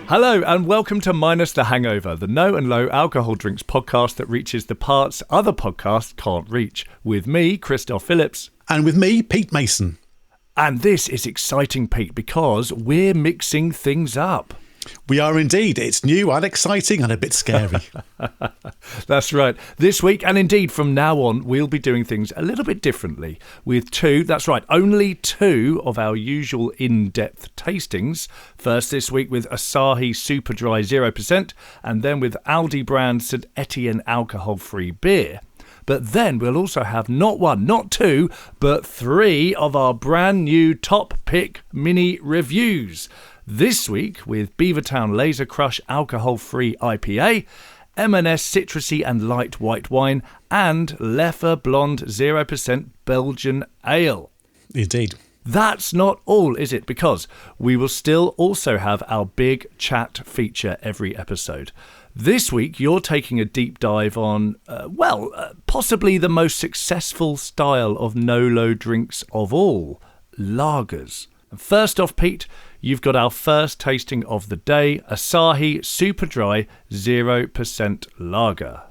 Hello and welcome to Minus the Hangover, the no and low alcohol drinks podcast that reaches the parts other podcasts can't reach. With me, Christoph Phillips. And with me, Pete Mason. And this is exciting, Pete, because we're mixing things up. We are indeed. It's new and exciting and a bit scary. That's right. This week, and indeed from now on, we'll be doing things a little bit differently with only two of our usual in-depth tastings. First this week with Asahi Super Dry 0%, and then with Aldi brand St Etienne alcohol-free beer. But then we'll also have not one, not two, but three of our brand new top pick mini reviews. This week with Beavertown Lazer Crush alcohol-free IPA, M&S Citrusy Light white wine, and Leffe Blonde 0% Belgian Ale. Indeed. That's not all, is it? Because we will still also have our big chat feature every episode. This week, you're taking a deep dive on, possibly the most successful style of NoLo drinks of all, lagers. First off, Pete, you've got our first tasting of the day, Asahi Super Dry 0% Lager.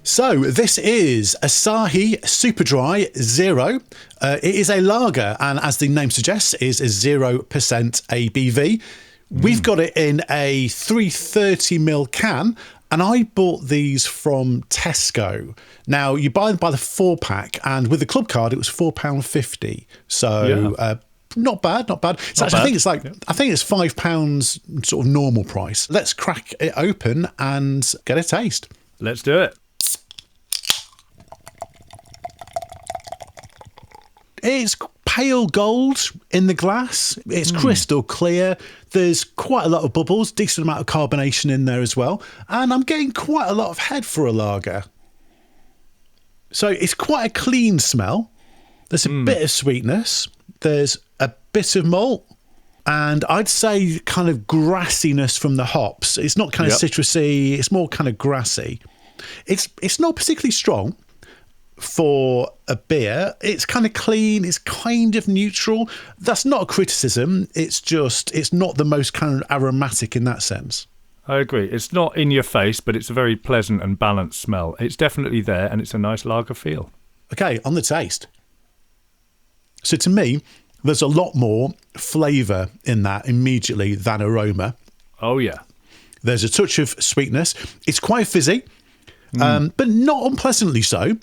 So this is Asahi Super Dry 0. It is a lager, and as the name suggests, is a 0% ABV. We've got it in a 330ml can, and I bought these from Tesco. Now, you buy them by the 4-pack, and with the club card, it was £4.50. So, not bad. So I think it's £5 sort of normal price. Let's crack it open and get a taste. Let's do it. It's pale gold in the glass. It's crystal clear. There's quite a lot of bubbles, decent amount of carbonation in there as well. And I'm getting quite a lot of head for a lager. So it's quite a clean smell. There's a bit of sweetness. There's a bit of malt. And I'd say kind of grassiness from the hops. It's not kind of citrusy. It's more kind of grassy. It's not particularly strong for a beer. It's kind of clean. It's kind of neutral. That's not a criticism. It's just, it's not the most kind of aromatic in that sense. I agree. It's not in your face, but it's a very pleasant and balanced smell. It's definitely there, and it's a nice lager feel. Okay, on the taste. So to me, there's a lot more flavour in that immediately than aroma. Oh, yeah. There's a touch of sweetness. It's quite fizzy, but not unpleasantly so.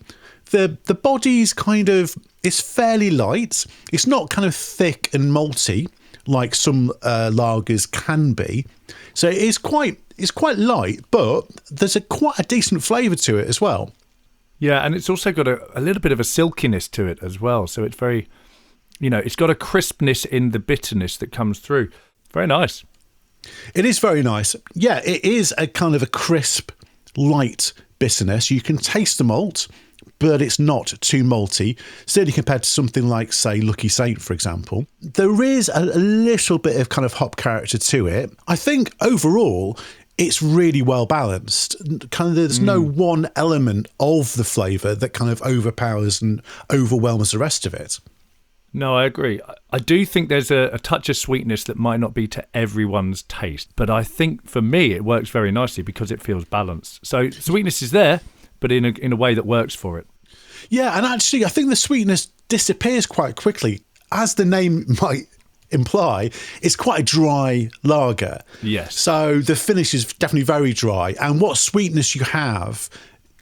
The body's kind of, it's fairly light. It's not kind of thick and malty like some lagers can be. So it's quite light, but there's quite a decent flavour to it as well. Yeah, and it's also got a little bit of a silkiness to it as well. So it's very, it's got a crispness in the bitterness that comes through. Very nice. It is very nice. Yeah, it is a kind of a crisp, light bitterness. You can taste the malt, but it's not too malty, certainly compared to something like, say, Lucky Saint, for example. There is a little bit of kind of hop character to it. I think overall, it's really well balanced. Kind of, there's no one element of the flavour that kind of overpowers and overwhelms the rest of it. No, I agree. I do think there's a touch of sweetness that might not be to everyone's taste, but I think for me it works very nicely because it feels balanced. So sweetness is there, but in a way that works for it. Yeah, and actually, I think the sweetness disappears quite quickly. As the name might imply, it's quite a dry lager. Yes. So the finish is definitely very dry. And what sweetness you have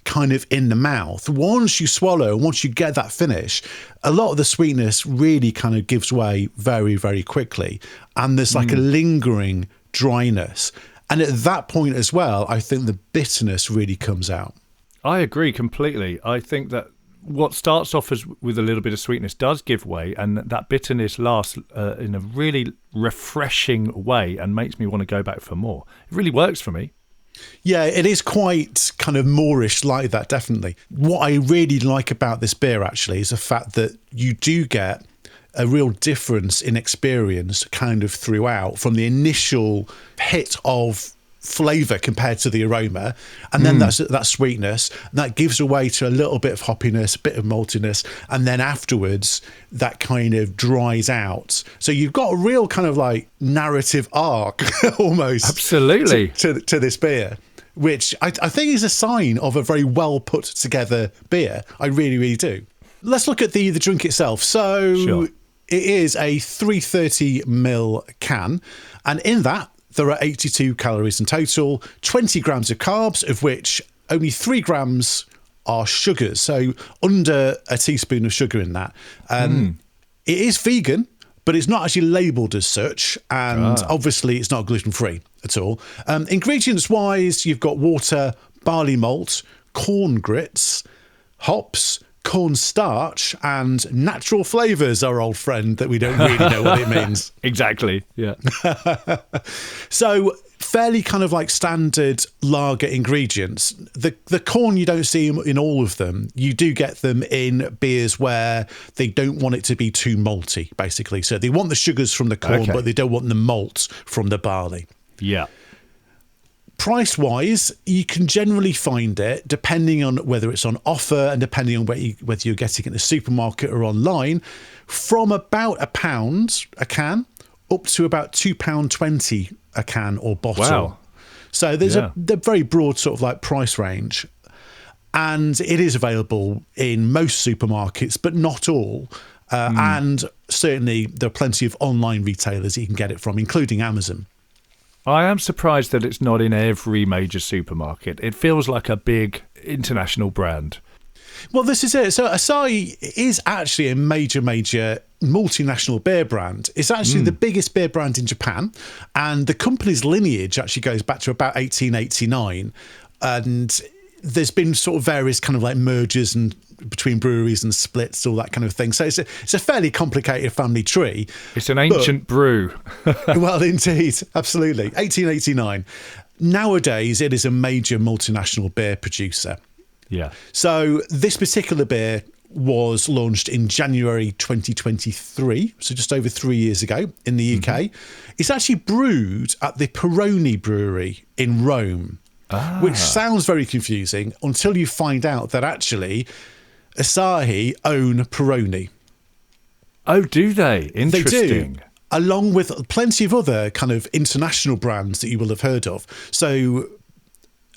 kind of in the mouth, once you swallow, once you get that finish, a lot of the sweetness really kind of gives way very, very quickly. And there's like a lingering dryness. And at that point as well, I think the bitterness really comes out. I agree completely. I think that what starts off with a little bit of sweetness does give way, and that bitterness lasts in a really refreshing way and makes me want to go back for more. It really works for me. Yeah, it is quite kind of Moorish like that, definitely. What I really like about this beer, actually, is the fact that you do get a real difference in experience kind of throughout, from the initial hit of flavour compared to the aroma, and then that's that sweetness, and that gives way to a little bit of hoppiness, a bit of maltiness, and then afterwards that kind of dries out. So you've got a real kind of like narrative arc almost. Absolutely. To this beer, which I think is a sign of a very well put together beer. I really, really do. Let's look at the drink itself. So Sure. It is a 330ml can, and in that there are 82 calories in total, 20 grams of carbs, of which only 3 grams are sugars, so under a teaspoon of sugar in that. It is vegan, but it's not actually labelled as such, and obviously it's not gluten-free at all. Ingredients-wise, you've got water, barley malt, corn grits, hops, cornstarch, and natural flavours, our old friend that we don't really know what it means. Exactly, yeah. So fairly kind of like standard lager ingredients. The corn you don't see in all of them. You do get them in beers where they don't want it to be too malty, basically. So they want the sugars from the corn, but they don't want the malt from the barley. Yeah. Price-wise, you can generally find it, depending on whether it's on offer and depending on whether you're getting it in the supermarket or online, from about £1 a can up to about £2.20 a can or bottle. Wow. So there's a very broad sort of like price range. And it is available in most supermarkets, but not all. And certainly there are plenty of online retailers you can get it from, including Amazon. I am surprised that it's not in every major supermarket. It feels like a big international brand. Well, this is it. So Asahi is actually a major multinational beer brand. It's actually the biggest beer brand in Japan, and the company's lineage actually goes back to about 1889. And there's been sort of various kind of like mergers and between breweries and splits, all that kind of thing. So it's a fairly complicated family tree. It's an ancient brew. Well, indeed, absolutely. 1889. Nowadays, it is a major multinational beer producer. Yeah. So this particular beer was launched in January 2023, so just over 3 years ago in the UK. It's actually brewed at the Peroni Brewery in Rome, which sounds very confusing until you find out that actually Asahi own Peroni. Oh, do they? Interesting. They do, along with plenty of other kind of international brands that you will have heard of. So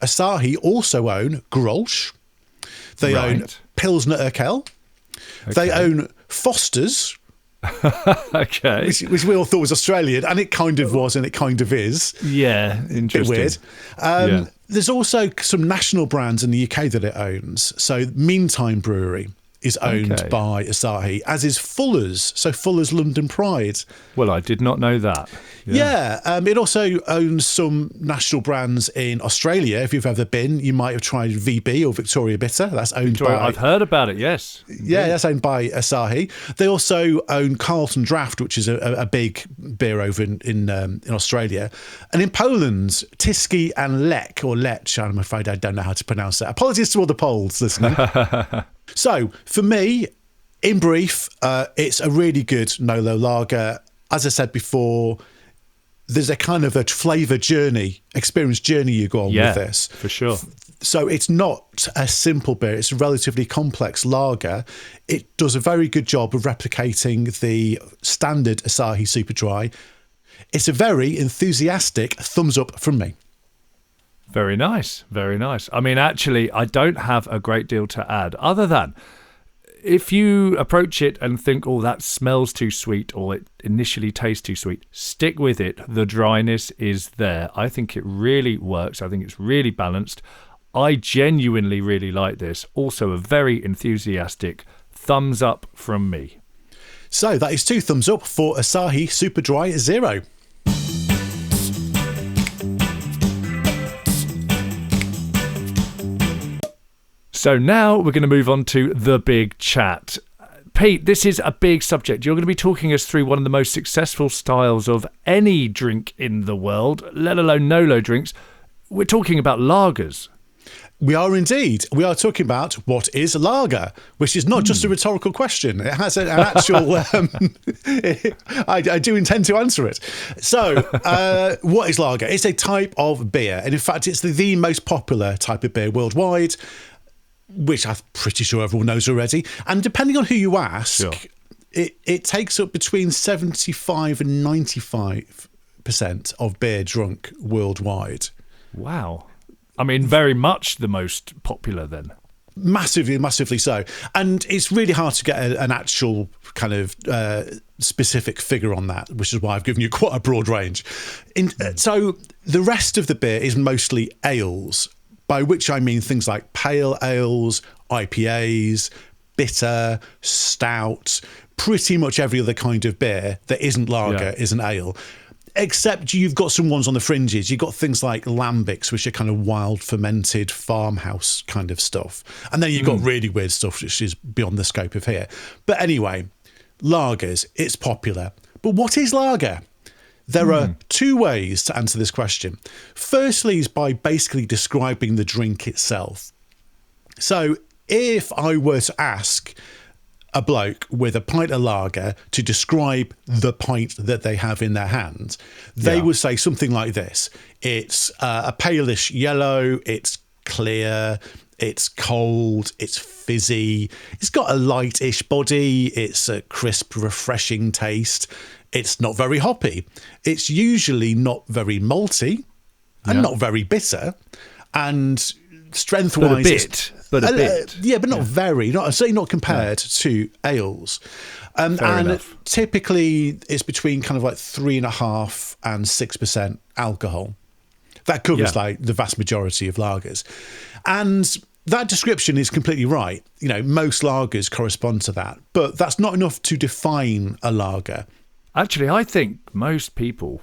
Asahi also own Grolsch. They own Pilsner Urquell. They own Foster's. Okay. Which we all thought was Australian, and it kind of was, and it kind of is. Yeah, interesting. Bit weird. There's also some national brands in the UK that it owns. So Meantime Brewery is owned by Asahi, as is Fuller's. So Fuller's London Pride. Well, I did not know that. Yeah. It also owns some national brands in Australia. If you've ever been, you might have tried VB or Victoria Bitter. That's owned by... I've heard about it, yes. Yeah, that's owned by Asahi. They also own Carlton Draft, which is a big beer over in Australia. And in Poland, Tyski and Lech, or Lech, I'm afraid I don't know how to pronounce that. Apologies to all the Poles listening. So, for me, in brief, it's a really good NoLo lager. As I said before, there's a kind of a flavour experience journey you go on with this. For sure. So it's not a simple beer. It's a relatively complex lager. It does a very good job of replicating the standard Asahi Super Dry. It's a very enthusiastic thumbs up from me. Very nice. Very nice. I mean, actually, I don't have a great deal to add other than if you approach it and think, oh, that smells too sweet or it initially tastes too sweet, stick with it. The dryness is there. I think it really works. I think it's really balanced. I genuinely really like this. Also, a very enthusiastic thumbs up from me. So that is 2 thumbs up for Asahi Super Dry Zero. So now we're going to move on to the big chat. Pete, this is a big subject. You're going to be talking us through one of the most successful styles of any drink in the world, let alone NoLo drinks. We're talking about lagers. We are indeed. We are talking about what is lager, which is not just a rhetorical question. It has an actual... I do intend to answer it. So, what is lager? It's a type of beer. And in fact, it's the most popular type of beer worldwide, which I'm pretty sure everyone knows already. And depending on who you ask, Sure. it takes up between 75 and 95% of beer drunk worldwide. Wow. I mean, very much the most popular then. Massively so. And it's really hard to get an actual kind of specific figure on that, which is why I've given you quite a broad range. So the rest of the beer is mostly ales, by which I mean things like pale ales, IPAs, bitter, stout, pretty much every other kind of beer that isn't lager is an ale. Except you've got some ones on the fringes. You've got things like lambics, which are kind of wild fermented farmhouse kind of stuff. And then you've got really weird stuff, which is beyond the scope of here. But anyway, lagers, it's popular. But what is lager? There are two ways to answer this question. Firstly is by basically describing the drink itself. So if I were to ask a bloke with a pint of lager to describe the pint that they have in their hand, they would say something like this. It's a palish yellow, it's clear, it's cold, it's fizzy, it's got a lightish body, it's a crisp, refreshing taste, it's not very hoppy, it's usually not very malty and not very bitter, and strength-wise... But a bit. But not very. Certainly not compared to ales. And enough. typically it's between kind of like 3.5% and 6% alcohol. That covers like the vast majority of lagers. And that description is completely right. You know, most lagers correspond to that. But that's not enough to define a lager. Actually, I think most people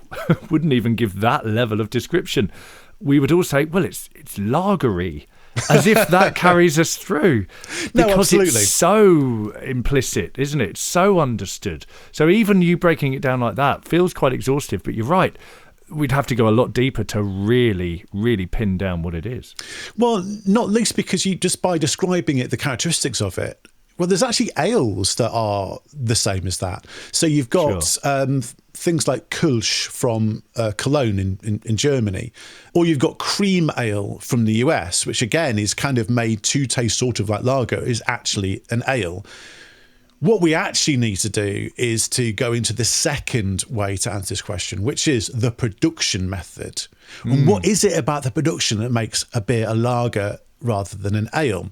wouldn't even give that level of description. We would all say, well, it's lagery. As if that carries us through. No, because absolutely. It's so implicit, isn't it? It's so understood. So even you breaking it down like that feels quite exhaustive, but you're right. We'd have to go a lot deeper to really, really pin down what it is. Well, not least because you just by describing it, the characteristics of it, well, there's actually ales that are the same as that. So you've got things like Kölsch from Cologne in Germany, or you've got cream ale from the US, which again is kind of made to taste sort of like lager, is actually an ale. What we actually need to do is to go into the second way to answer this question, which is the production method. And what is it about the production that makes a beer a lager rather than an ale?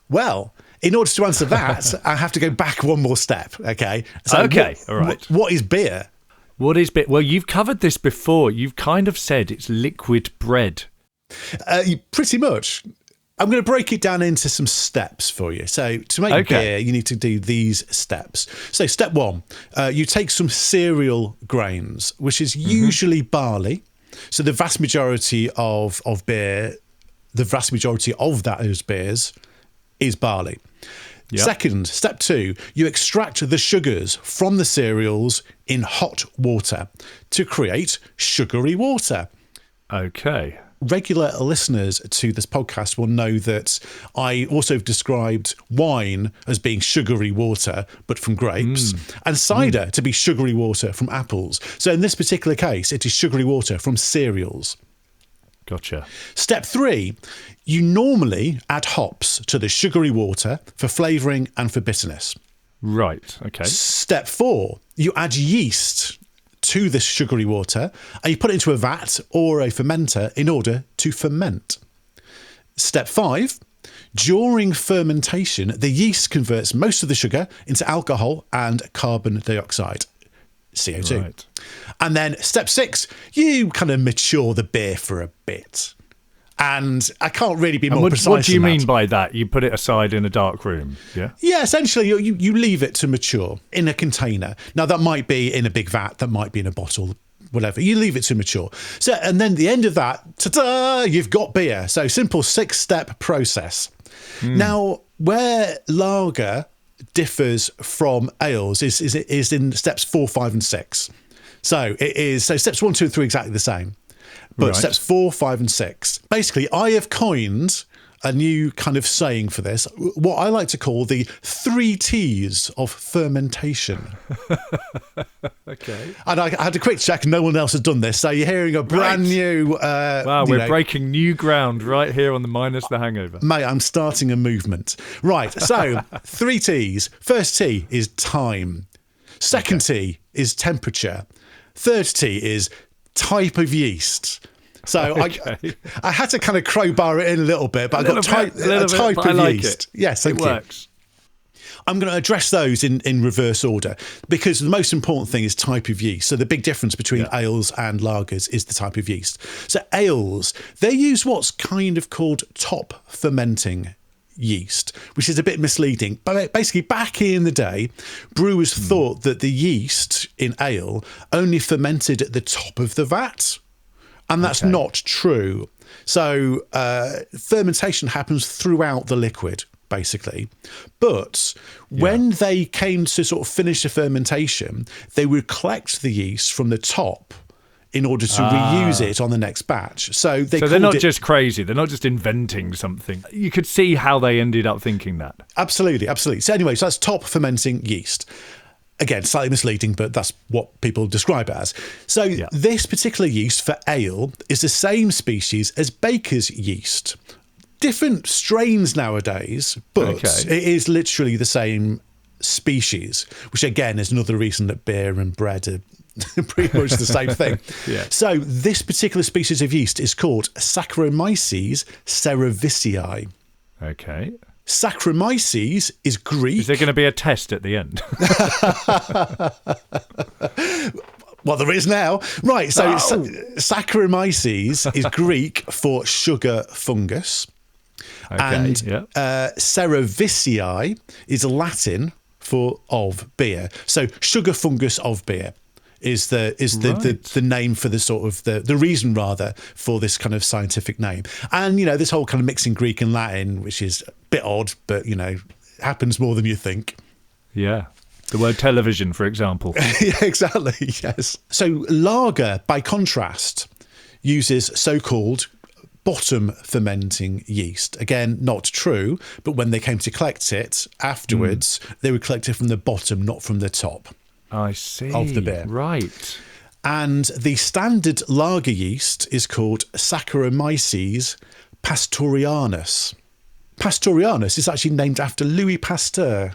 Well, in order to answer that, I have to go back one more step, okay? So all right. What is beer? What is beer? Well, you've covered this before. You've kind of said it's liquid bread. Pretty much. I'm going to break it down into some steps for you. So to make beer, you need to do these steps. So step one, you take some cereal grains, which is usually barley. So the vast majority of beer, the vast majority of those beers is barley. Yep. Second, step two, you extract the sugars from the cereals in hot water to create sugary water. Okay. Regular listeners to this podcast will know that I also described wine as being sugary water, but from grapes, and cider to be sugary water from apples. So in this particular case, it is sugary water from cereals. Gotcha. Step three, you normally add hops to the sugary water for flavouring and for bitterness. Right, okay. Step four, you add yeast to this sugary water and you put it into a vat or a fermenter in order to ferment. Step five, during fermentation, the yeast converts most of the sugar into alcohol and carbon dioxide. CO2. Right. And then step six, you kind of mature the beer for a bit. And I can't really be more precise than that. What do you mean by that? You put it aside in a dark room, yeah? Yeah, essentially you leave it to mature in a container. Now that might be in a big vat, that might be in a bottle, whatever. You leave it to mature. So, and then the end of that, ta-da, you've got beer. So simple 6-step process. Now, where lager differs from ales is in steps 4, 5 and 6. So steps 1, 2 and 3 exactly the same. But steps 4, 5, and 6. Basically, I have coined a new kind of saying for this, what I like to call the 3 T's of fermentation. Okay. And I had a quick check, no one else has done this, so you're hearing a brand new... wow, we're breaking new ground right here on the Minus the Hangover. Mate, I'm starting a movement. Right, so 3 T's. First T is time. Second T is temperature. Third T is type of yeast. So I had to kind of crowbar it in a little bit, but I got a type of yeast. Yes, thank you. It works. I'm going to address those in reverse order because the most important thing is type of yeast. So the big difference between ales and lagers is the type of yeast. So ales, they use what's kind of called top fermenting yeast, which is a bit misleading. But basically, back in the day, brewers thought that the yeast in ale only fermented at the top of the vat. And that's not true. So fermentation happens throughout the liquid, basically. But when they came to sort of finish the fermentation, they would collect the yeast from the top in order to reuse it on the next batch. So they're not just crazy. They're not just inventing something. You could see how they ended up thinking that. Absolutely. So anyway, so that's top fermenting yeast. Again, slightly misleading, but that's what people describe it as. So this particular yeast for ale is the same species as baker's yeast. Different strains nowadays, but it is literally the same species, which again is another reason that beer and bread are pretty much the same thing. So this particular species of yeast is called Saccharomyces cerevisiae. Okay. Saccharomyces is Greek. Is there going to be a test at the end? Well, there is now. Right, so Saccharomyces is Greek for sugar fungus. And cerevisiae is Latin for of beer. So sugar fungus of beer is the name for the sort of the reason rather for this kind of scientific name. And this whole kind of mixing Greek and Latin, which is a bit odd, but happens more than you think. Yeah. The word television, for example. Yeah, exactly. Yes. So lager, by contrast, uses so-called bottom fermenting yeast. Again, not true, but when they came to collect it afterwards, they would collect it from the bottom, not from the top. I see. Of the beer. Right. And the standard lager yeast is called Saccharomyces pastorianus. Pastorianus is actually named after Louis Pasteur.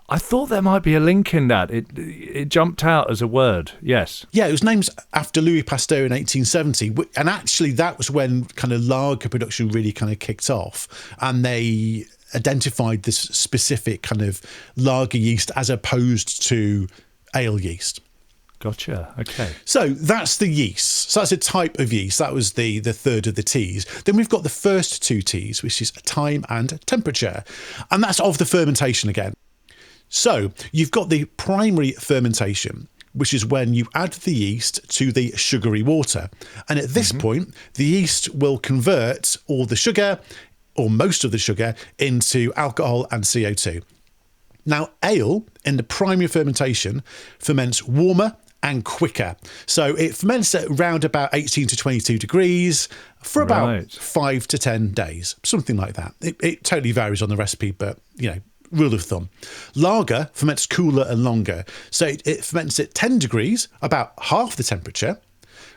I thought there might be a link in that. It jumped out as a word, yes. Yeah, it was named after Louis Pasteur in 1870. And actually that was when kind of lager production really kind of kicked off. And they identified this specific kind of lager yeast as opposed to ale yeast. Gotcha. Okay. So that's the yeast. So that's a type of yeast. That was the third of the T's. Then we've got the first 2 T's, which is time and temperature. And that's of the fermentation again. So you've got the primary fermentation, which is when you add the yeast to the sugary water. And at this point, the yeast will convert all the sugar, or most of the sugar, into alcohol and CO2. Now, ale, in the primary fermentation, ferments warmer and quicker. So it ferments at around about 18 to 22 degrees for about 5 to 10 days, something like that. It totally varies on the recipe, but, rule of thumb. Lager ferments cooler and longer. So it ferments at 10 degrees, about half the temperature,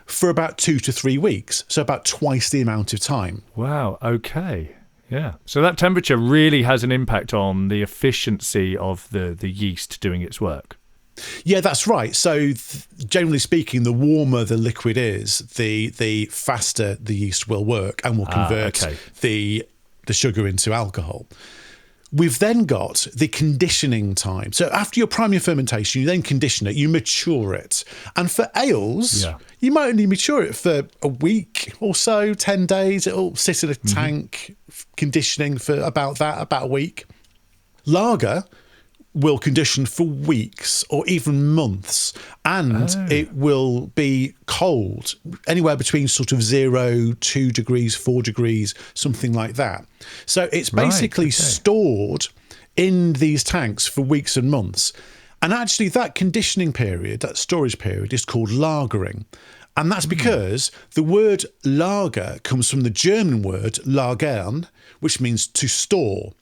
for about 2 to 3 weeks. So about twice the amount of time. Wow, okay. Yeah. So that temperature really has an impact on the efficiency of the yeast doing its work. Yeah, that's right. So generally speaking, the warmer the liquid is, the faster the yeast will work and will convert the sugar into alcohol. We've then got the conditioning time. So after your primary fermentation, you then condition it, you mature it. And for ales, you might only mature it for a week or so, 10 days. It'll sit in a tank conditioning for about a week. Lager will condition for weeks or even months, and it will be cold, anywhere between sort of 0, 2 degrees, 4 degrees, something like that. So it's basically stored in these tanks for weeks and months. And actually that conditioning period, that storage period, is called lagering. And that's because the word lager comes from the German word lagern, which means to store.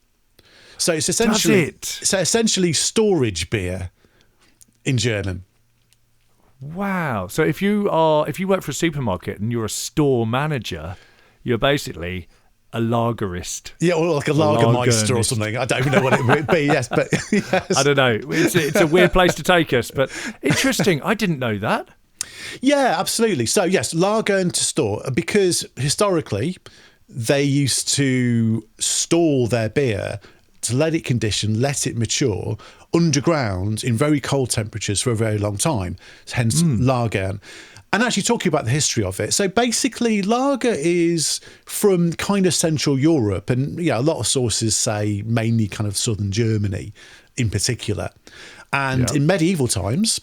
So it's essentially storage beer in German. Wow. So if you work for a supermarket and you're a store manager, you're basically a lagerist. Yeah, or like a lagermeister or something. I don't even know what it would be. Yes, but yes. I don't know. It's a weird place to take us, but interesting. I didn't know that. Yeah, absolutely. So yes, lager and to store, because historically they used to store their beer to let it condition, let it mature underground in very cold temperatures for a very long time, hence lager. And actually talking about the history of it, so basically lager is from kind of Central Europe, and a lot of sources say mainly kind of southern Germany in particular. And in medieval times,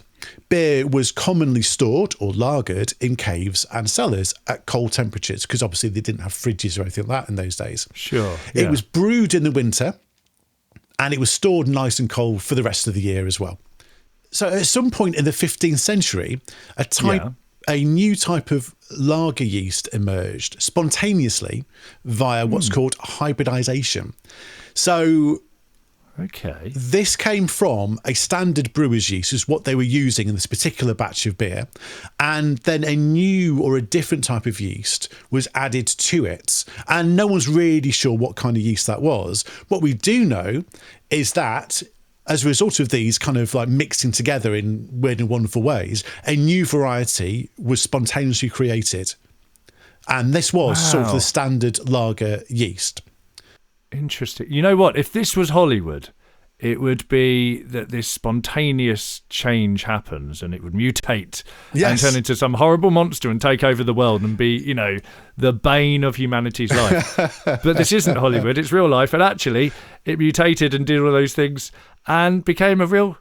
beer was commonly stored or lagered in caves and cellars at cold temperatures, because obviously they didn't have fridges or anything like that in those days. Sure. It was brewed in the winter, and it was stored nice and cold for the rest of the year as well. So at some point in the 15th century, a new type of lager yeast emerged spontaneously via what's called hybridization. So this came from a standard brewer's yeast, is what they were using in this particular batch of beer. And then a new or a different type of yeast was added to it. And no one's really sure what kind of yeast that was. What we do know is that as a result of these kind of like mixing together in weird and wonderful ways, a new variety was spontaneously created. And this was sort of the standard lager yeast. Interesting. You know what? If this was Hollywood, it would be that this spontaneous change happens and it would mutate and turn into some horrible monster and take over the world and be, the bane of humanity's life. But this isn't Hollywood, it's real life. And actually, it mutated and did all those things and became a real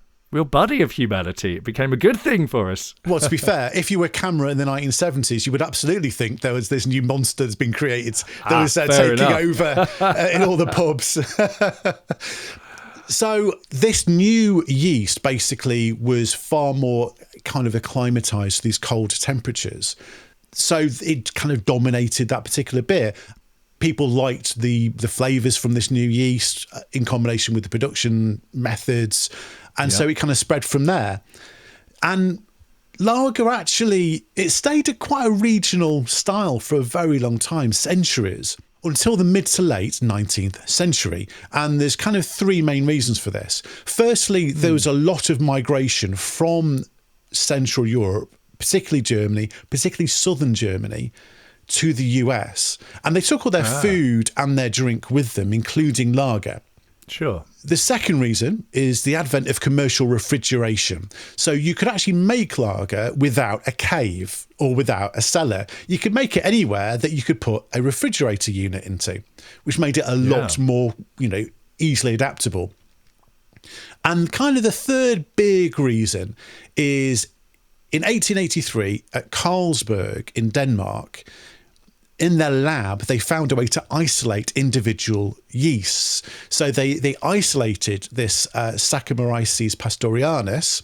buddy of humanity. It became a good thing for us. Well, to be fair, if you were a camera in the 1970s, you would absolutely think there was this new monster that's been created that was taking over in all the pubs. So this new yeast basically was far more kind of acclimatized to these cold temperatures. So it kind of dominated that particular beer. People liked the flavours from this new yeast in combination with the production methods. And so it kind of spread from there. And lager actually, it stayed at quite a regional style for a very long time, centuries, until the mid to late 19th century. And there's kind of three main reasons for this. Firstly, there was a lot of migration from Central Europe, particularly Germany, particularly southern Germany, to the US. And they took all their food and their drink with them, including lager. Sure. The second reason is the advent of commercial refrigeration. So you could actually make lager without a cave or without a cellar. You could make it anywhere that you could put a refrigerator unit into, which made it a lot more, easily adaptable. And kind of the third big reason is in 1883 at Carlsberg in Denmark, in their lab, they found a way to isolate individual yeasts. So they isolated this Saccharomyces pastorianus,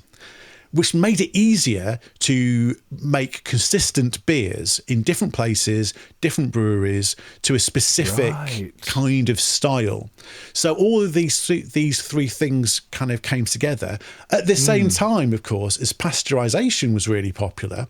which made it easier to make consistent beers in different places, different breweries, to a specific kind of style. So all of these three things kind of came together. At the same time, of course, as pasteurization was really popular,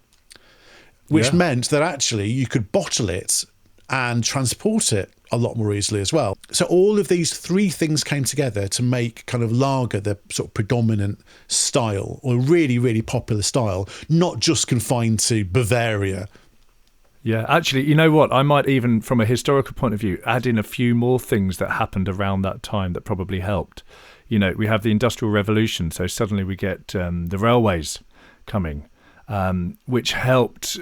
which meant that actually you could bottle it and transport it a lot more easily as well. So all of these three things came together to make kind of lager the sort of predominant style, or really, really popular style, not just confined to Bavaria. Yeah, actually, you know what? I might even, from a historical point of view, add in a few more things that happened around that time that probably helped. We have the Industrial Revolution, so suddenly we get the railways coming. Which helped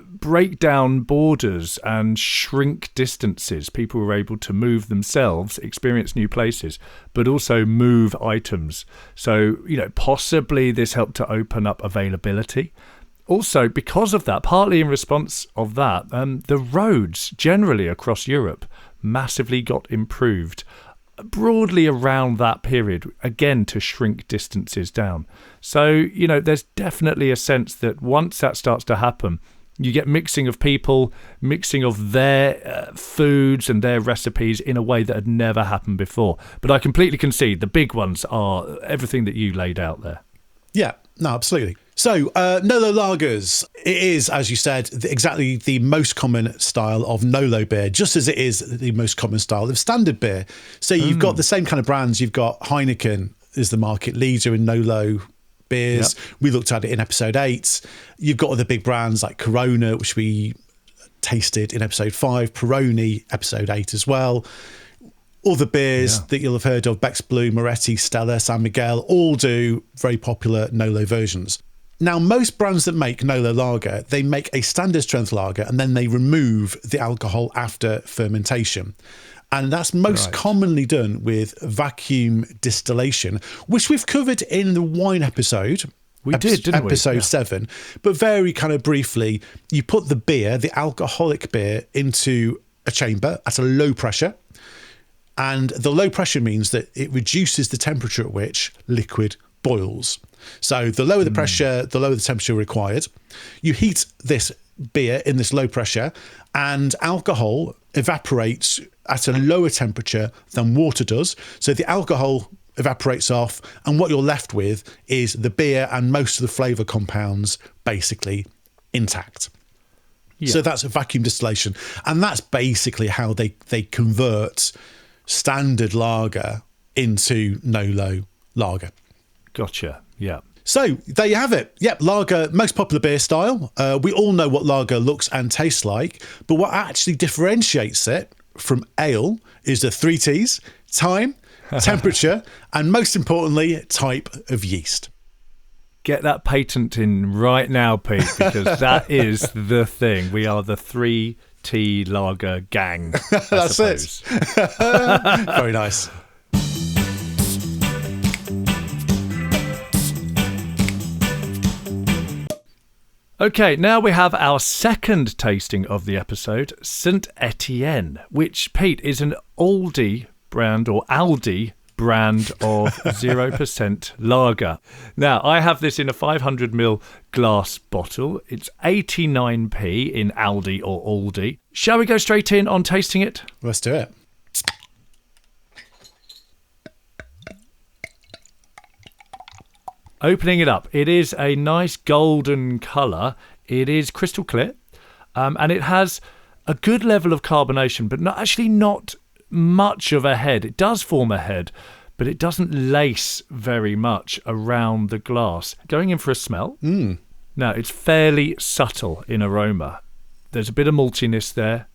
break down borders and shrink distances. People were able to move themselves, experience new places, but also move items. So, possibly this helped to open up availability. Also, because of that, partly in response of that, the roads generally across Europe massively got improved. broadly around that period, again, to shrink distances down. So, there's definitely a sense that once that starts to happen, you get mixing of people, mixing of their foods and their recipes in a way that had never happened before. But I completely concede the big ones are everything that you laid out there. Yeah, no, absolutely. So, NoLo lagers, it is, as you said, exactly the most common style of NoLo beer, just as it is the most common style of standard beer. So you've got the same kind of brands. You've got Heineken is the market leader in NoLo beers. Yep. We looked at it in episode 8. You've got other big brands like Corona, which we tasted in episode 5, Peroni, episode 8 as well. Other beers that you'll have heard of, Beck's Blue, Moretti, Stella, San Miguel, all do very popular NoLo versions. Now, most brands that make NoLo lager, they make a standard strength lager and then they remove the alcohol after fermentation. And that's most commonly done with vacuum distillation, which we've covered in the wine episode. We did, didn't we? Episode 7. But very kind of briefly, you put the beer, the alcoholic beer, into a chamber at a low pressure. And the low pressure means that it reduces the temperature at which liquid boils. So the lower the pressure, the lower the temperature required. You heat this beer in this low pressure and alcohol evaporates at a lower temperature than water does. So the alcohol evaporates off and what you're left with is the beer and most of the flavour compounds basically intact. Yeah. So that's a vacuum distillation. And that's basically how they convert standard lager into NoLo lager. Gotcha, yeah. So there you have it. Yep, lager, most popular beer style. We all know what lager looks and tastes like, but what actually differentiates it from ale is the 3 T's: time, temperature, and most importantly, type of yeast. Get that patent in right now, Pete, because that is the thing. We are the 3T lager gang. That's it. Very nice. Okay, now we have our second tasting of the episode, St Etienne, which, Pete, is an Aldi brand of 0% lager. Now, I have this in a 500ml glass bottle. It's 89p in Aldi or Aldi. Shall we go straight in on tasting it? Let's do it. Opening it up, it is a nice golden colour. It is crystal clear, and it has a good level of carbonation, but not much of a head. It does form a head, but it doesn't lace very much around the glass. Going in for a smell. Now, it's fairly subtle in aroma. There's a bit of maltiness there,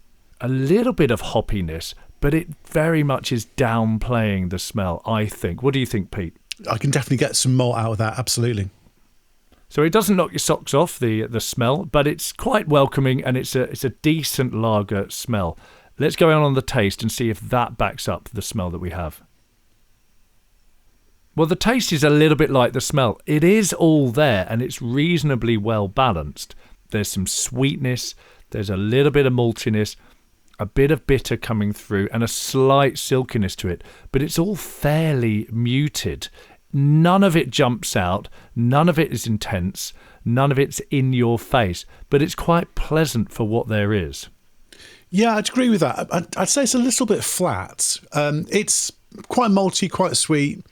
a little bit of hoppiness, but it very much is downplaying the smell, I think. What do you think, Pete? I can definitely get some malt out of that, absolutely. So it doesn't knock your socks off, the smell, but it's quite welcoming and it's a decent lager smell. Let's go on the taste and see if that backs up the smell that we have. Well, the taste is a little bit like the smell. It is all there and it's reasonably well balanced. There's some sweetness, there's a little bit of maltiness, a bit of bitter coming through and a slight silkiness to it, but it's all fairly muted. None of it jumps out, none of it is intense, none of it's in your face, but it's quite pleasant for what there is. Yeah, I'd agree with that. I'd say it's a little bit flat. It's quite malty, quite sweet.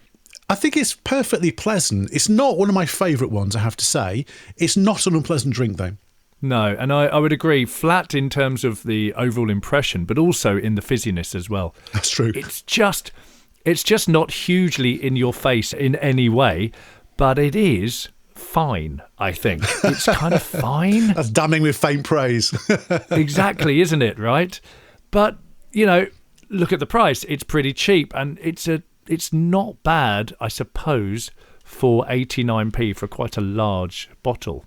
I think it's perfectly pleasant. It's not one of my favourite ones, I have to say. It's not an unpleasant drink, though. No, and I would agree, flat in terms of the overall impression, but also in the fizziness as well. That's true. It's just not hugely in your face in any way, but it is fine, I think. It's kind of fine. That's damning with faint praise. Exactly, isn't it, right? But, look at the price. It's pretty cheap, and it's not bad, I suppose, for 89p for quite a large bottle.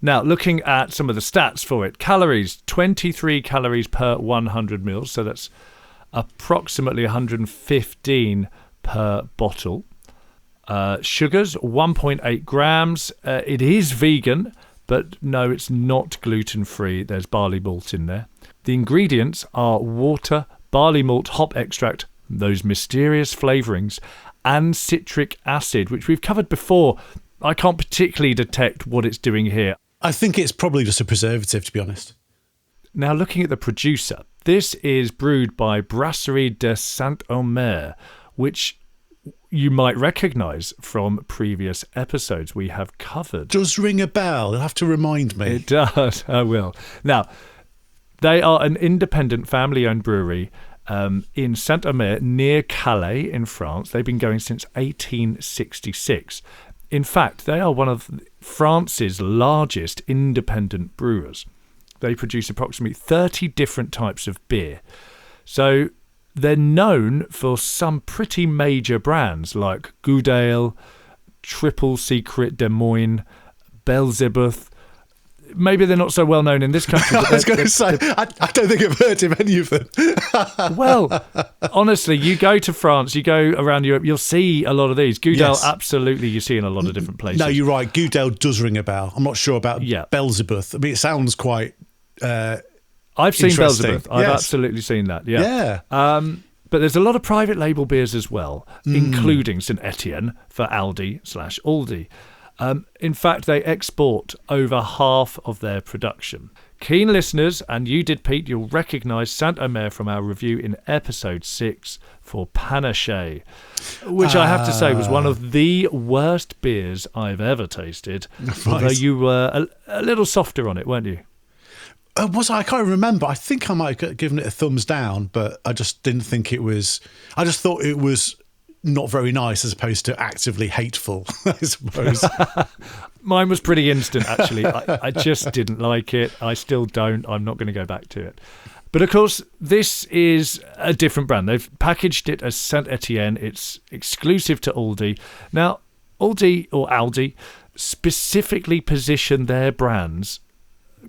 Now, looking at some of the stats for it, calories, 23 calories per 100 mils, so that's approximately 115 per bottle. Sugars, 1.8 grams. It is vegan, but no, it's not gluten-free. There's barley malt in there. The ingredients are water, barley malt, hop extract, those mysterious flavourings, and citric acid, which we've covered before. I can't particularly detect what it's doing here. I think it's probably just a preservative, to be honest. Now, looking at the producer, this is brewed by Brasserie de Saint-Omer, which you might recognise from previous episodes we have covered. Does ring a bell. You'll have to remind me. It does. I will. Now, they are an independent family-owned brewery in Saint-Omer, near Calais in France. They've been going since 1866. In fact, they are one of France's largest independent brewers. They produce approximately 30 different types of beer. So they're known for some pretty major brands like Goodale, Triple Secret Des Moines, Belzebuth. Maybe they're not so well known in this country. But I was going to say, I don't think I've heard of any of them. Well, honestly, you go to France, you go around Europe, you'll see a lot of these. Goodale, Yes. Absolutely, you see in a lot of different places. No, you're right. Goodale does ring a bell. I'm not sure about Belzebuth. I mean, it sounds quite I've seen interesting. Belzebuth. I've Yes. absolutely seen that, yeah. But there's a lot of private label beers as well, including St Etienne for Aldi/Aldi. In fact, they export over half of their production. Keen listeners, and you did, Pete, you'll recognise Saint-Omer from our review in episode 6 for Panache, which I have to say was one of the worst beers I've ever tasted. Right. Although you were a little softer on it, weren't you? Was I can't remember. I think I might have given it a thumbs down, but I just didn't think it was... I just thought it was not very nice as opposed to actively hateful, I suppose. Mine was pretty instant, actually. I just didn't like it. I still don't. I'm not going to go back to it. But of course, this is a different brand. They've packaged it as St Etienne. It's exclusive to Aldi. Now, Aldi specifically position their brands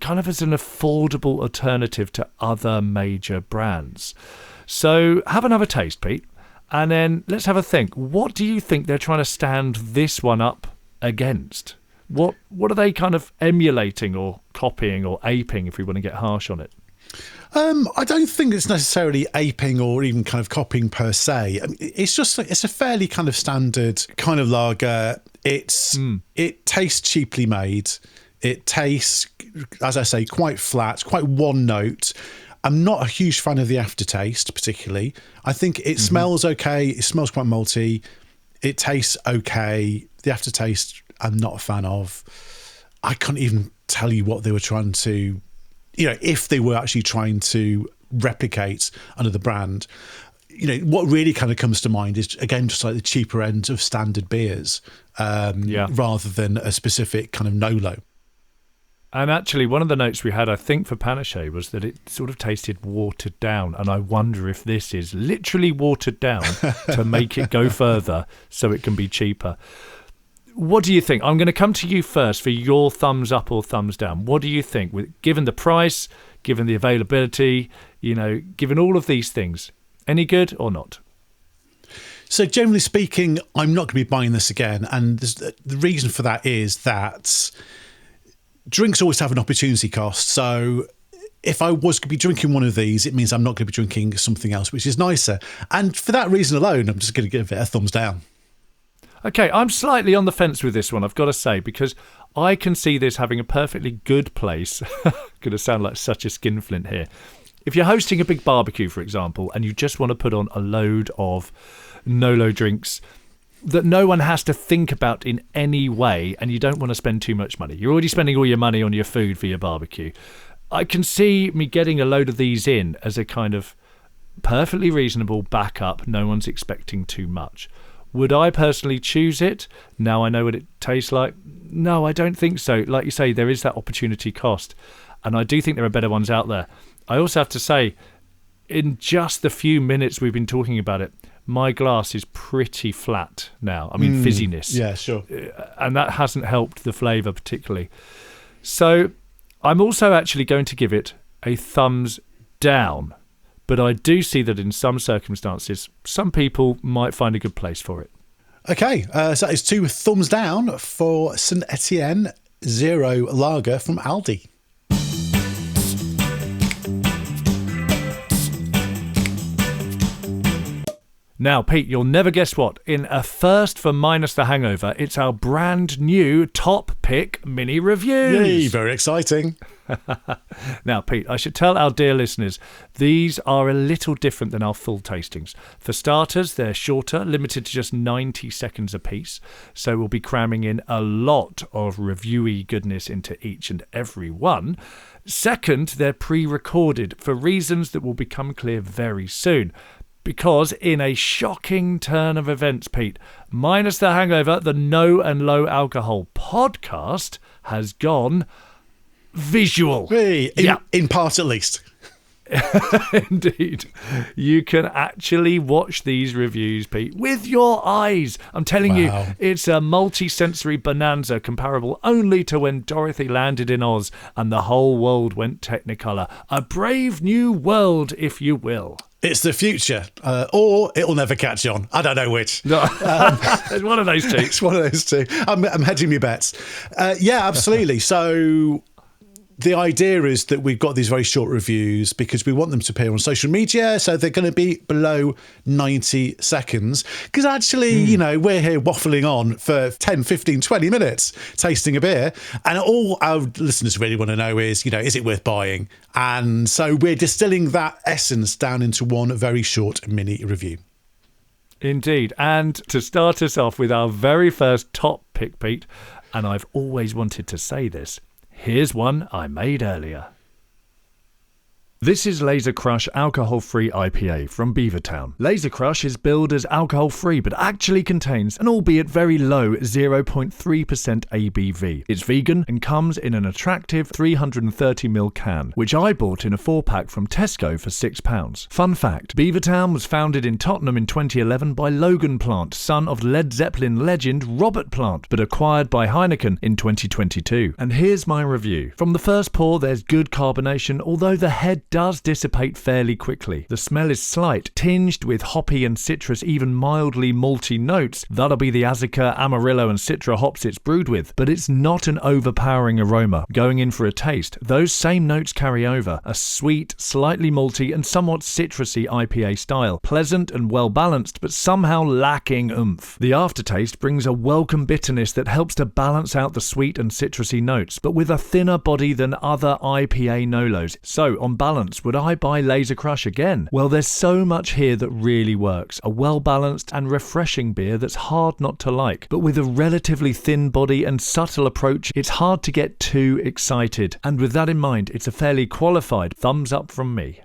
kind of as an affordable alternative to other major brands. So have another taste, Pete, and then let's have a think. What do you think they're trying to stand this one up against? What are they kind of emulating or copying or aping, if we want to get harsh on it? I don't think it's necessarily aping or even kind of copying per se. I mean, it's just like, it's a fairly kind of standard kind of lager. It tastes cheaply made. It tastes, as I say, quite flat, quite one note. I'm not a huge fan of the aftertaste, particularly. I think it smells okay. It smells quite malty. It tastes okay. The aftertaste, I'm not a fan of. I can't even tell you what they were trying to, if they were actually trying to replicate under the brand. What really kind of comes to mind is, again, just like the cheaper end of standard beers, rather than a specific kind of NoLo. And actually, one of the notes we had, I think, for Panache was that it sort of tasted watered down. And I wonder if this is literally watered down to make it go further so it can be cheaper. What do you think? I'm going to come to you first for your thumbs up or thumbs down. What do you think? Given the price, given the availability, given all of these things, any good or not? So generally speaking, I'm not going to be buying this again. And the reason for that is that drinks always have an opportunity cost. So if I was to be drinking one of these, it means I'm not going to be drinking something else, which is nicer. And for that reason alone, I'm just going to give it a thumbs down. Okay, I'm slightly on the fence with this one, I've got to say, because I can see this having a perfectly good place. Going to sound like such a skinflint here. If you're hosting a big barbecue, for example, and you just want to put on a load of NoLo drinks that no one has to think about in any way, and you don't want to spend too much money. You're already spending all your money on your food for your barbecue. I can see me getting a load of these in as a kind of perfectly reasonable backup. No one's expecting too much. Would I personally choose it? Now I know what it tastes like. No, I don't think so. Like you say, there is that opportunity cost. And I do think there are better ones out there. I also have to say, in just the few minutes we've been talking about it, my glass is pretty flat now. I mean, fizziness. Yeah, sure. And that hasn't helped the flavour particularly. So I'm also actually going to give it a thumbs down. But I do see that in some circumstances, some people might find a good place for it. Okay, so that is 2 thumbs down for St Etienne Zero Lager from Aldi. Now, Pete, you'll never guess what. In a first for Minus the Hangover, it's our brand new top pick mini reviews. Yay, very exciting. Now, Pete, I should tell our dear listeners, these are a little different than our full tastings. For starters, they're shorter, limited to just 90 seconds apiece, so we'll be cramming in a lot of reviewy goodness into each and every one. Second, they're pre-recorded for reasons that will become clear very soon. Because in a shocking turn of events, Pete, Minus the Hangover, the No and Low Alcohol podcast has gone visual. Hey, in part at least. Indeed. You can actually watch these reviews, Pete, with your eyes. I'm telling you, it's a multi-sensory bonanza comparable only to when Dorothy landed in Oz and the whole world went Technicolor. A brave new world, if you will. It's the future, or it'll never catch on. I don't know which. No. It's one of those two. It's one of those two. I'm hedging my bets. Yeah, absolutely. So the idea is that we've got these very short reviews because we want them to appear on social media, so they're going to be below 90 seconds. Because actually, we're here waffling on for 10, 15, 20 minutes tasting a beer, and all our listeners really want to know is it worth buying? And so we're distilling that essence down into one very short mini review. Indeed. And to start us off with our very first top pick, Pete, and I've always wanted to say this, here's one I made earlier. This is Lazer Crush alcohol-free IPA from Beavertown. Lazer Crush is billed as alcohol-free, but actually contains an albeit very low 0.3% ABV. It's vegan and comes in an attractive 330ml can, which I bought in a 4-pack from Tesco for £6. Fun fact, Beavertown was founded in Tottenham in 2011 by Logan Plant, son of Led Zeppelin legend Robert Plant, but acquired by Heineken in 2022. And here's my review. From the first pour, there's good carbonation, although the head does dissipate fairly quickly. The smell is slight, tinged with hoppy and citrus, even mildly malty notes. That'll be the Asahi, Amarillo and Citra hops it's brewed with, but it's not an overpowering aroma. Going in for a taste, those same notes carry over. A sweet, slightly malty and somewhat citrusy IPA style. Pleasant and well balanced, but somehow lacking oomph. The aftertaste brings a welcome bitterness that helps to balance out the sweet and citrusy notes, but with a thinner body than other IPA NoLos. So, on balance, would I buy Lazer Crush again? Well, there's so much here that really works. A well-balanced and refreshing beer that's hard not to like. But with a relatively thin body and subtle approach, it's hard to get too excited. And with that in mind, it's a fairly qualified thumbs up from me.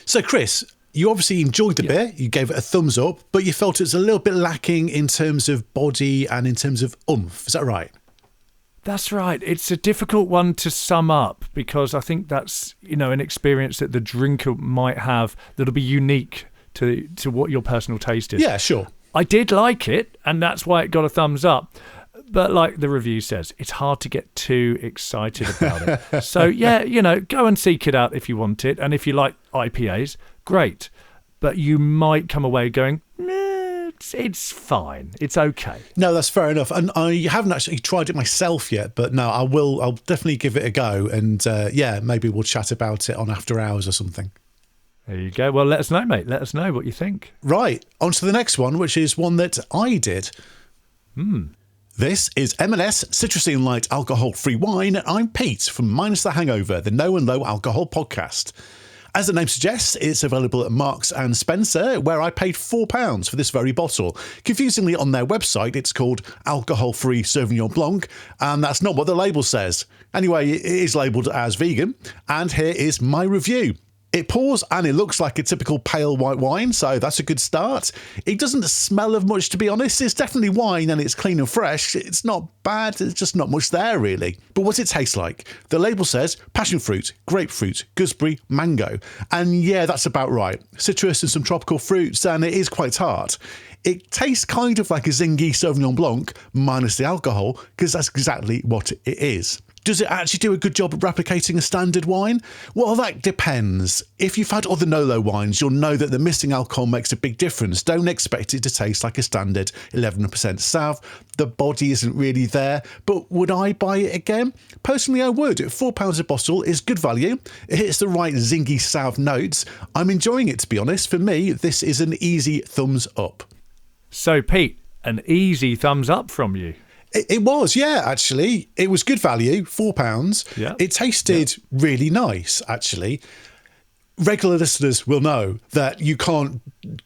So, Chris, you obviously enjoyed the beer. You gave it a thumbs up, but you felt it was a little bit lacking in terms of body and in terms of oomph. Is that right? That's right. It's a difficult one to sum up because I think that's, an experience that the drinker might have that'll be unique to what your personal taste is. Yeah, sure. I did like it, and that's why it got a thumbs up. But like the review says, it's hard to get too excited about it. So, yeah, go and seek it out if you want it. And if you like IPAs, great. But you might come away going, it's fine. It's okay. No, that's fair enough. And I haven't actually tried it myself yet, but no, I'll definitely give it a go. And maybe we'll chat about it on After Hours or something. There you go. Well, let us know, mate. Let us know what you think. Right. On to the next one, which is one that I did. This is M&S Citrusy Light alcohol-free wine. And I'm Pete from Minus the Hangover, the No and Low Alcohol podcast. As the name suggests, it's available at Marks and Spencer, where I paid £4 for this very bottle. Confusingly, on their website, it's called Alcohol-Free Sauvignon Blanc, and that's not what the label says. Anyway, it is labelled as vegan, and here is my review. It pours and it looks like a typical pale white wine, so that's a good start. It doesn't smell of much, to be honest. It's definitely wine and it's clean and fresh. It's not bad, there's just not much there, really. But what's it taste like? The label says passion fruit, grapefruit, gooseberry, mango. And yeah, that's about right. Citrus and some tropical fruits, and it is quite tart. It tastes kind of like a zingy Sauvignon Blanc minus the alcohol, because that's exactly what it is. Does it actually do a good job at replicating a standard wine? Well, that depends. If you've had other NoLo wines, you'll know that the missing alcohol makes a big difference. Don't expect it to taste like a standard 11% Sauv. The body isn't really there, but would I buy it again? Personally, I would. At £4 a bottle is good value. It hits the right zingy Sauv notes. I'm enjoying it, to be honest. For me, this is an easy thumbs up. So, Pete, an easy thumbs up from you. It was, yeah, actually. It was good value, £4. Yeah. It tasted really nice, actually. Regular listeners will know that you can't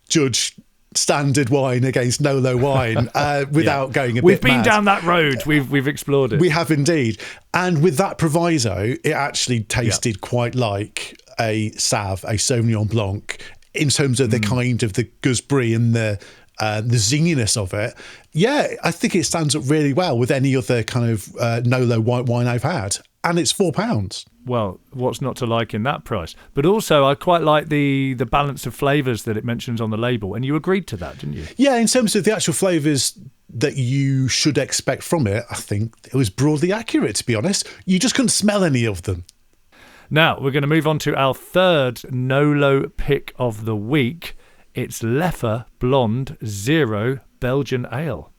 judge standard wine against NoLo wine without going a bit mad. We've been down that road. We've explored it. We have indeed. And with that proviso, it actually tasted quite like a Sauv, a Sauvignon Blanc, in terms of the kind of the gooseberry and the zinginess of it. Yeah, I think it stands up really well with any other kind of NoLo white wine I've had. And it's £4. Well, what's not to like in that price? But also, I quite like the balance of flavours that it mentions on the label. And you agreed to that, didn't you? Yeah, in terms of the actual flavours that you should expect from it, I think it was broadly accurate, to be honest. You just couldn't smell any of them. Now, we're going to move on to our third NoLo pick of the week. It's Leffe Blonde Zero Belgian Ale.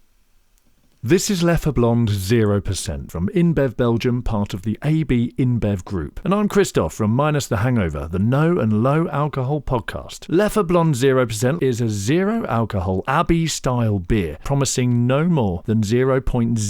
This is Leffe Blonde 0% from InBev Belgium, part of the AB InBev Group. And I'm Christoph from Minus the Hangover, the no and low alcohol podcast. Leffe Blonde 0% is a zero alcohol Abbey-style beer, promising no more than 0.05%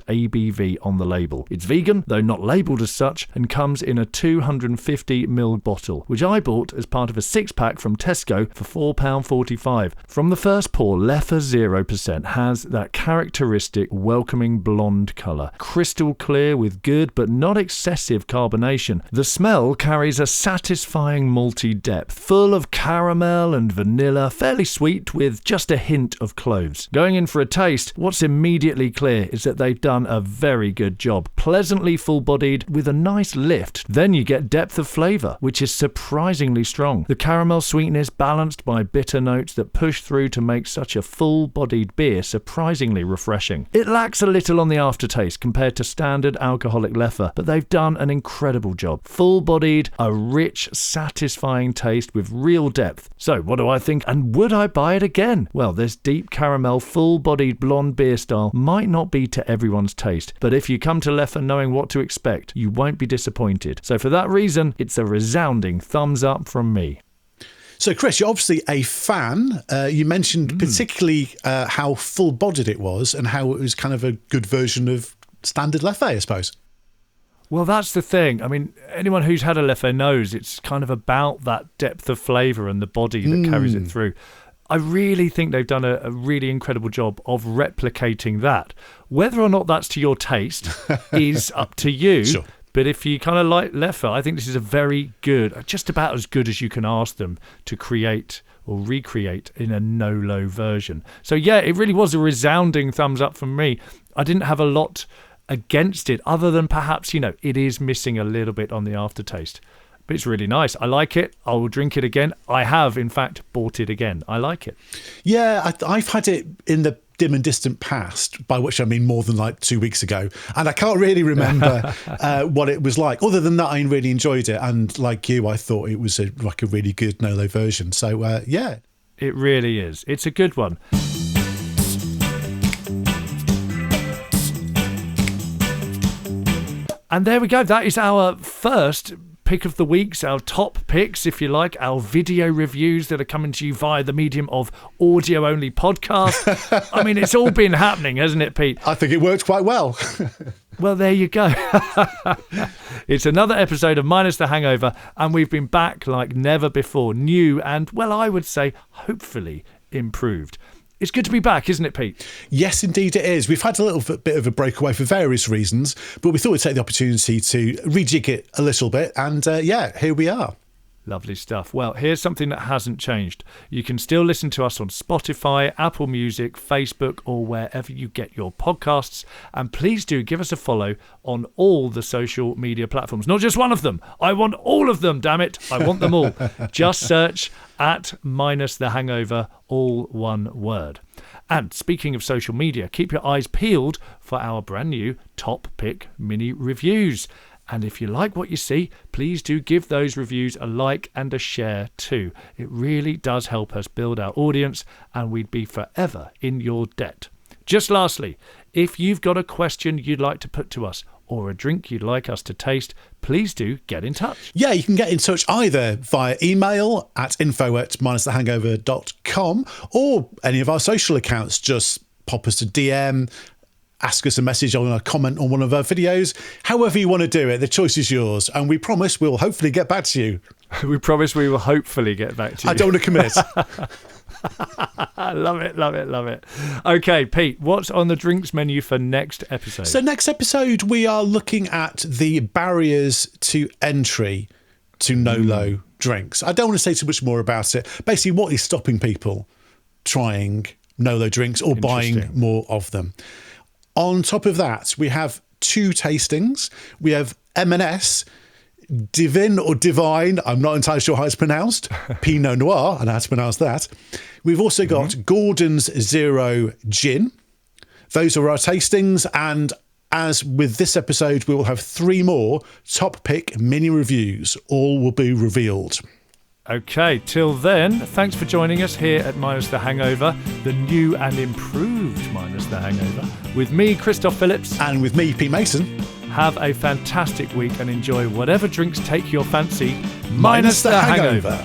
ABV on the label. It's vegan, though not labelled as such, and comes in a 250ml bottle, which I bought as part of a 6-pack from Tesco for £4.45. From the first pour, Leffe 0% has that characteristic welcoming blonde colour, crystal clear with good but not excessive carbonation. The smell carries a satisfying malty depth, full of caramel and vanilla, fairly sweet with just a hint of cloves. Going in for a taste, what's immediately clear is that they've done a very good job, pleasantly full-bodied with a nice lift. Then you get depth of flavour, which is surprisingly strong. The caramel sweetness balanced by bitter notes that push through to make such a full-bodied beer surprisingly refreshing. It lacks a little on the aftertaste compared to standard alcoholic Leffe, but they've done an incredible job. Full-bodied, a rich, satisfying taste with real depth. So what do I think, and would I buy it again? Well, this deep caramel, full-bodied blonde beer style might not be to everyone's taste, but if you come to Leffe knowing what to expect, you won't be disappointed. So for that reason, it's a resounding thumbs up from me. So, Chris, you're obviously a fan. You mentioned particularly how full-bodied it was and how it was kind of a good version of standard Leffe, I suppose. Well, that's the thing. I mean, anyone who's had a Leffe knows it's kind of about that depth of flavour and the body that carries it through. I really think they've done a really incredible job of replicating that. Whether or not that's to your taste is up to you. Sure. But if you kind of like Leffe, I think this is a very good, just about as good as you can ask them to create or recreate in a NoLo version. So yeah, it really was a resounding thumbs up from me. I didn't have a lot against it other than perhaps, it is missing a little bit on the aftertaste. But it's really nice. I like it. I will drink it again. I have, in fact, bought it again. I like it. Yeah, I've had it in the dim and distant past, by which I mean more than like 2 weeks ago. And I can't really remember what it was like. Other than that, I really enjoyed it. And like you, I thought it was like a really good NoLo version. So, yeah. It really is. It's a good one. And there we go. That is our first pick of the weeks, our top picks, if you like, our video reviews that are coming to you via the medium of audio-only podcast. I mean, it's all been happening, hasn't it, Pete? I think it worked quite well. Well, there you go. It's another episode of Minus the Hangover, and we've been back like never before, new and, well, I would say, hopefully improved. It's good to be back, isn't it, Pete? Yes, indeed it is. We've had a little bit of a breakaway for various reasons, but we thought we'd take the opportunity to rejig it a little bit. And yeah, here we are. Lovely stuff. Well, here's something that hasn't changed. You can still listen to us on Spotify, Apple Music, Facebook, or wherever you get your podcasts. And please do give us a follow on all the social media platforms. Not just one of them. I want all of them, damn it. I want them all. Just search at -the hangover, all one word. And speaking of social media, keep your eyes peeled for our brand new Top Pick mini reviews. And if you like what you see, please do give those reviews a like and a share too. It really does help us build our audience, and we'd be forever in your debt. Just lastly, if you've got a question you'd like to put to us or a drink you'd like us to taste, please do get in touch. Yeah, you can get in touch either via email at info@minusthehangover.com or any of our social accounts. Just pop us a DM, ask us a message or a comment on one of our videos. However you want to do it, the choice is yours. And we promise we'll hopefully get back to you. We promise we will hopefully get back to you. I don't want to commit. Love it, love it, love it. Okay, Pete, what's on the drinks menu for next episode? So next episode, we are looking at the barriers to entry to NoLo drinks. I don't want to say too much more about it. Basically, what is stopping people trying NoLo drinks or buying more of them? On top of that, we have 2 tastings. We have M&S Divin or Divine, I'm not entirely sure how it's pronounced, Pinot Noir, I know how to pronounce that. We've also got Gordon's Zero Gin. Those are our tastings, and as with this episode, we will have 3 more Top Pick mini reviews. All will be revealed. Okay, till then, thanks for joining us here at -the Hangover, the new and improved -the Hangover, with me, Christoph Phillips. And with me, Pete Mason. Have a fantastic week and enjoy whatever drinks take your fancy, -the Hangover.